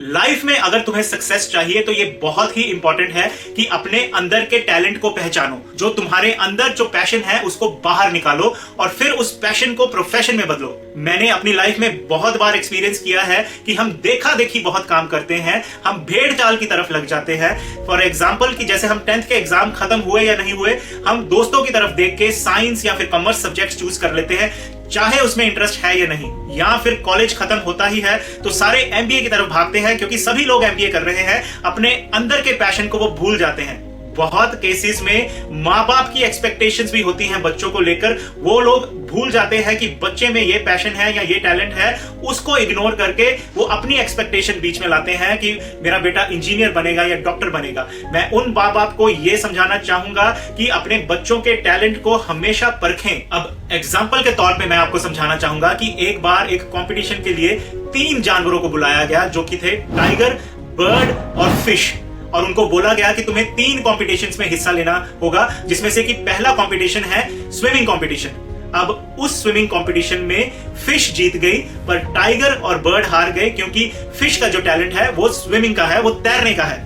Life में अगर तुम्हें सक्सेस चाहिए तो ये बहुत ही इंपॉर्टेंट है कि अपने अंदर के टैलेंट को पहचानो। जो तुम्हारे अंदर जो पैशन है उसको बाहर निकालो और फिर उस पैशन को प्रोफेशन में बदलो। मैंने अपनी लाइफ में बहुत बार एक्सपीरियंस किया है कि हम देखा देखी बहुत काम करते हैं, हम भेड़ चाल की तरफ लग जाते हैं। फॉर एग्जाम्पल कि जैसे हम 10th के एग्जाम खत्म हुए या नहीं हुए, हम दोस्तों की तरफ देख के साइंस या फिर कॉमर्स सब्जेक्ट चूज कर लेते हैं, चाहे उसमें इंटरेस्ट है या नहीं। या फिर कॉलेज खत्म होता ही है तो सारे एमबीए की तरफ भागते हैं, क्योंकि सभी लोग एमबीए कर रहे हैं। अपने अंदर के पैशन को वो भूल जाते हैं। बहुत केसेस में माँ बाप की एक्सपेक्टेशंस भी होती हैं बच्चों को लेकर। वो लोग भूल जाते हैं कि बच्चे में ये पैशन है या ये टैलेंट है, उसको इग्नोर करके वो अपनी एक्सपेक्टेशन बीच में लाते हैं कि मेरा बेटा इंजीनियर बनेगा या डॉक्टर बनेगा। मैं उन माँ बाप को ये समझाना चाहूंगा कि अपने बच्चों के टैलेंट को हमेशा परखें। अब एग्जाम्पल के तौर पे मैं आपको समझाना चाहूंगा कि एक बार एक कंपटीशन के लिए 3 जानवरों को बुलाया गया, जो कि थे टाइगर, बर्ड और फिश। और उनको बोला गया कि तुम्हें 3 कॉम्पिटिशन्स में हिस्सा लेना होगा, जिसमें से कि पहला कॉम्पिटिशन है स्विमिंग कॉम्पिटिशन। अब उस स्विमिंग कॉम्पिटिशन में फिश जीत गई, पर टाइगर और बर्ड हार गए, क्योंकि फिश का जो टैलेंट है वो स्विमिंग का है, वो तैरने का है।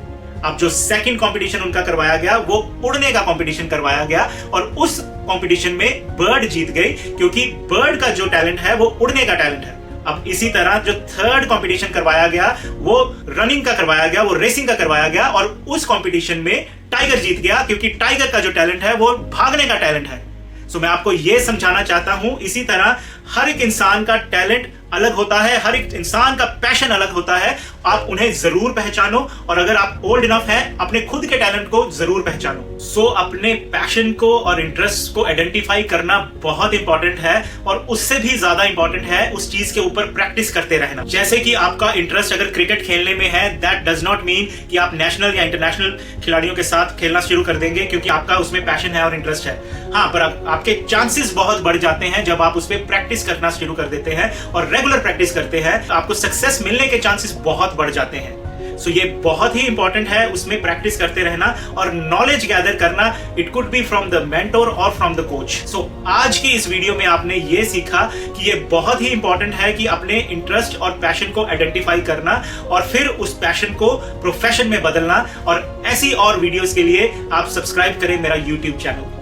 अब जो सेकंड कंपटीशन उनका करवाया गया वो उड़ने का कंपटीशन करवाया गया, और उस कंपटीशन में बर्ड जीत गई, क्योंकि बर्ड का जो टैलेंट है वो उड़ने का टैलेंट है। अब इसी तरह जो थर्ड कंपटीशन करवाया गया वो रनिंग का करवाया गया, वो रेसिंग का करवाया गया, और उस कंपटीशन में टाइगर जीत गया, क्योंकि टाइगर का जो टैलेंट है वो भागने का टैलेंट है। सो मैं आपको यह समझाना चाहता हूं, इसी तरह हर एक इंसान का टैलेंट अलग होता है, हर एक इंसान का पैशन अलग होता है। आप उन्हें जरूर पहचानो, और अगर आप ओल्ड इनफ हैं अपने खुद के टैलेंट को जरूर पहचानो। सो अपने पैशन को और इंटरेस्ट को आइडेंटिफाई करना बहुत इंपॉर्टेंट है, और उससे भी ज्यादा इंपॉर्टेंट है उस चीज के ऊपर प्रैक्टिस करते रहना। जैसे कि आपका इंटरेस्ट अगर क्रिकेट खेलने में है, दैट डज नॉट मीन कि आप नेशनल या इंटरनेशनल खिलाड़ियों के साथ खेलना शुरू कर देंगे क्योंकि आपका उसमें पैशन है और इंटरेस्ट है। हाँ, पर आपके चांसेस बहुत बढ़ जाते हैं जब आप उस पर प्रैक्टिस करना शुरू कर देते हैं और रेगुलर प्रैक्टिस करते हैं, तो आपको सक्सेस मिलने के चांसेस बहुत बढ़ जाते हैं। सो ये बहुत ही इंपॉर्टेंट है उसमें प्रैक्टिस करते रहना और नॉलेज गैदर करना। It could be from the mentor और फ्रॉम द कोच। सो आज की इस वीडियो में आपने ये सीखा कि ये बहुत ही इंपॉर्टेंट है कि अपने इंटरेस्ट और पैशन को आइडेंटिफाई करना और फिर उस पैशन को प्रोफेशन में बदलना। और ऐसी और वीडियोस के लिए आप सब्सक्राइब करें मेरा यूट्यूब चैनल।